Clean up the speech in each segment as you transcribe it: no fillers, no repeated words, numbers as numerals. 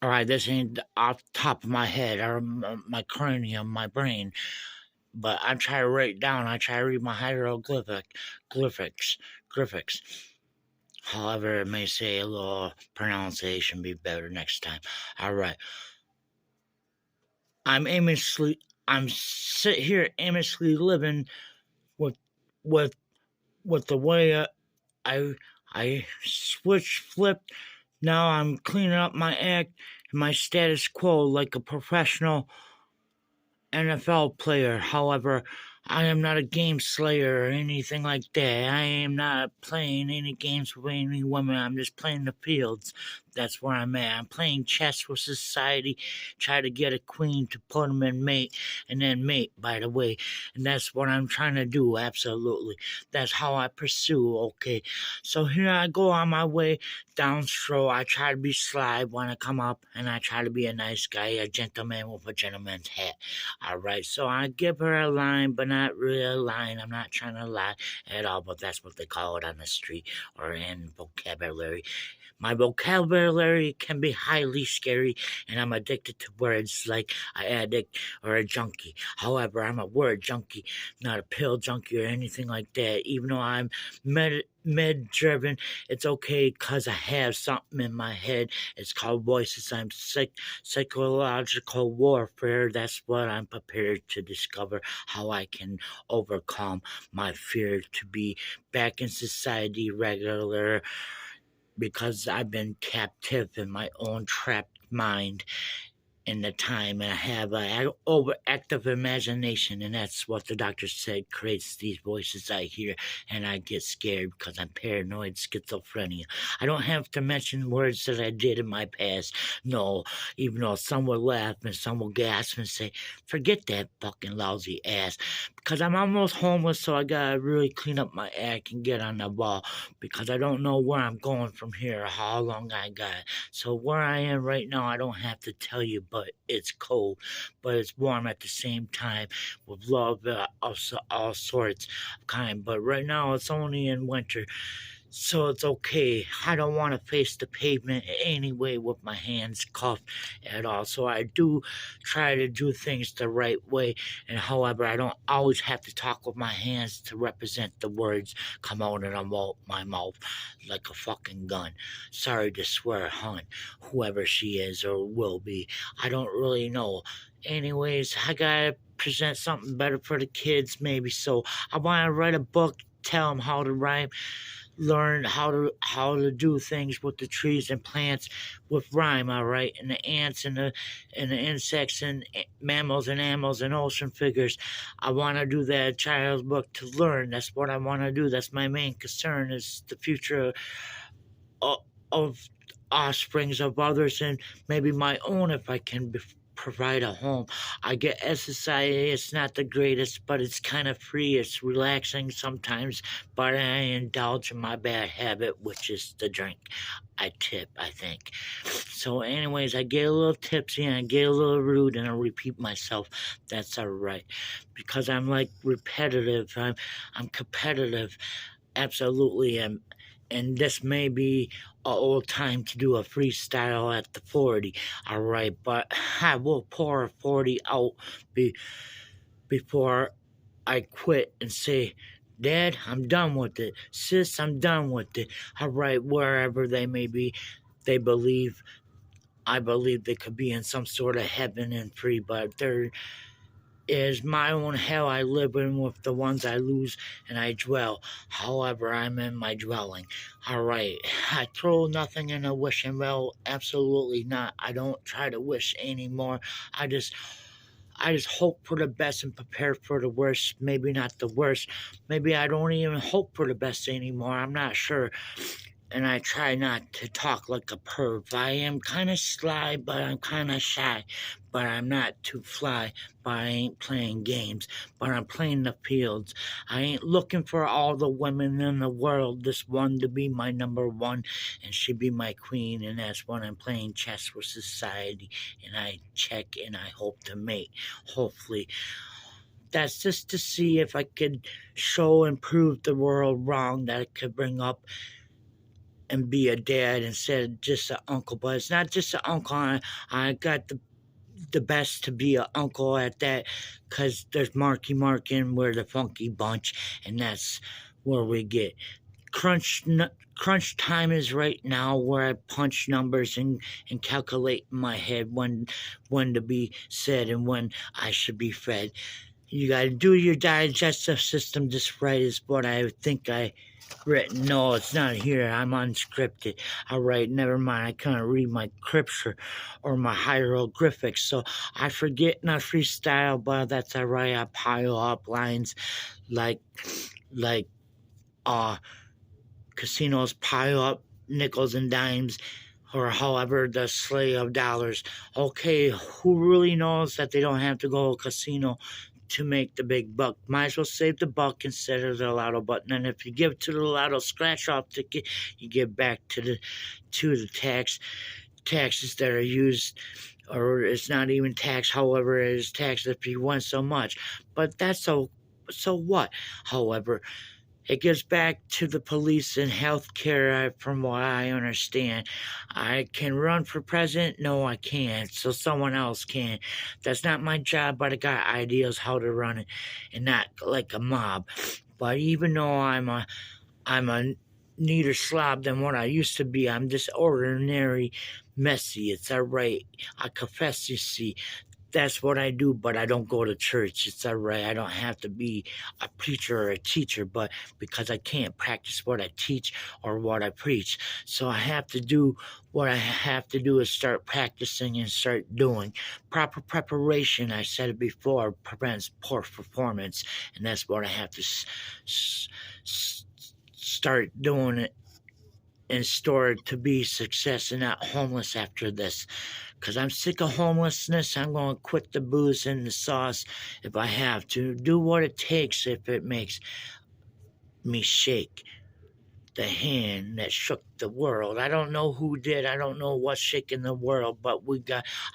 All right, this ain't off the top of my head or my cranium, my brain, but I try to write down. I try to read my hieroglyphics. However, it may say a little pronunciation be better next time. All right, I'm aimlessly. I'm sit here aimlessly living with with with the way I I flipped. Now I'm cleaning up my act and my status quo like a professional NFL player. However, I am not a game slayer or anything like that. I am not playing any games with any women. I'm just playing the fields. That's where I'm at. I'm playing chess with society, try to get a queen to put them in mate, and then mate, by the way. And that's what I'm trying to do, absolutely. That's how I pursue, okay. So here I go on my way down stroll. I try to be sly when I come up, and I try to be a nice guy, a gentleman with a gentleman's hat. All right, so I give her a line, but not really a line. I'm not trying to lie at all, but that's what they call it on the street or in vocabulary. My vocabulary can be highly scary, and I'm addicted to words like an addict or a junkie. However, I'm a word junkie, not a pill junkie or anything like that. Even though I'm med driven, it's okay because I have something in my head. It's called voices. I'm psychological warfare. That's what I'm prepared to discover, how I can overcome my fear to be back in society regular, because I've been captive in my own trapped mind in the time, and I have an overactive imagination, and that's what the doctor said creates these voices I hear, and I get scared because I'm paranoid schizophrenia. I don't have to mention words that I did in my past, no, even though some will laugh and some will gasp and say, forget that fucking lousy ass, because I'm almost homeless, so I gotta really clean up my act and get on the ball, because I don't know where I'm going from here or how long I got. So where I am right now, I don't have to tell you, but it's cold, but it's warm at the same time with love of all sorts of kind. But right now, it's only in winter, so it's okay. I don't want to face the pavement anyway with my hands cuffed at all. So I do try to do things the right way. And however, I don't always have to talk with my hands to represent the words come out of my mouth like a fucking gun. Sorry to swear, hun, whoever she is or will be. I don't really know. Anyways, I gotta present something better for the kids, maybe. So I want to write a book, tell them how to rhyme, learn how to do things with the trees and plants with rhyme, all right, and the ants and the insects and mammals and animals and ocean figures. I want to do that child's book to learn. That's what I want to do. That's my main concern, is the future of offsprings of others, and maybe my own if I can provide a home. I get SSIA, it's not the greatest, but it's kind of free. It's relaxing sometimes, but I indulge in my bad habit, which is the drink. I tip, I think. So anyways, I get a little tipsy and I get a little rude and I repeat myself. That's all right, because I'm like repetitive. I'm competitive. Absolutely. And this may be a old time to do a freestyle at the 40. All right, but I will pour a 40 out before I quit and say, Dad, I'm done with it. Sis, I'm done with it. All right, wherever they may be, they believe, I believe they could be in some sort of heaven and free, but they're is my own hell I live in with the ones I lose and I dwell. However, I'm in my dwelling. All right. I throw nothing in a wishing well. Absolutely not. I don't try to wish anymore. I just hope for the best and prepare for the worst. Maybe not the worst. Maybe I don't even hope for the best anymore. I'm not sure. And I try not to talk like a perv. I am kind of sly, but I'm kind of shy. But I'm not too fly, but I ain't playing games. But I'm playing the fields. I ain't looking for all the women in the world. This one to be my number one, and she be my queen. And that's when I'm playing chess with society. And I check and I hope to mate. Hopefully. That's just to see if I could show and prove the world wrong, that it could bring up and be a dad instead of just an uncle. But it's not just an uncle. I got the best to be an uncle at that, because there's Marky Mark and we're the Funky Bunch, and that's where we get crunch time is right now, where I punch numbers and calculate in my head when to be said and when I should be fed. You got to do your digestive system just right, is what I think I written. No, it's not here. I'm unscripted. All right, never mind. I can't read my scripture or my hieroglyphics, so I forget not freestyle, but that's all right. I pile up lines like like casinos pile up nickels and dimes, or however the sleigh of dollars. Okay, who really knows that they don't have to go to a casino to make the big buck? Might as well save the buck instead of the lotto button. And if you give to the lotto scratch off ticket, you give back to the taxes that are used, or it's not even tax. However, it is taxed if you won so much. But that's so what? However, it gives back to the police and healthcare, from what I understand. I can run for president? No, I can't. So someone else can. That's not my job, but I got ideas how to run it, and not like a mob. But even though I'm a neater slob than what I used to be, I'm just ordinary messy. It's all right. I confess, you see. That's what I do, but I don't go to church. It's all right. I don't have to be a preacher or a teacher, but because I can't practice what I teach or what I preach. So I have to do what I have to do, is start practicing and start doing. Proper preparation, I said it before, prevents poor performance, and that's what I have to start doing it in store to be success and not homeless after this. Because I'm sick of homelessness. I'm going to quit the booze and the sauce if I have to. Do what it takes if it makes me shake the hand that shook the world. I don't know who did. I don't know what's shaking the world, but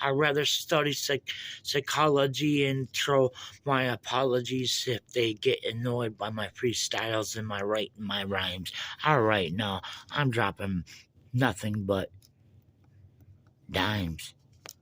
I'd rather study psychology and throw my apologies if they get annoyed by my freestyles and my rhymes. All right, now I'm dropping nothing but dimes.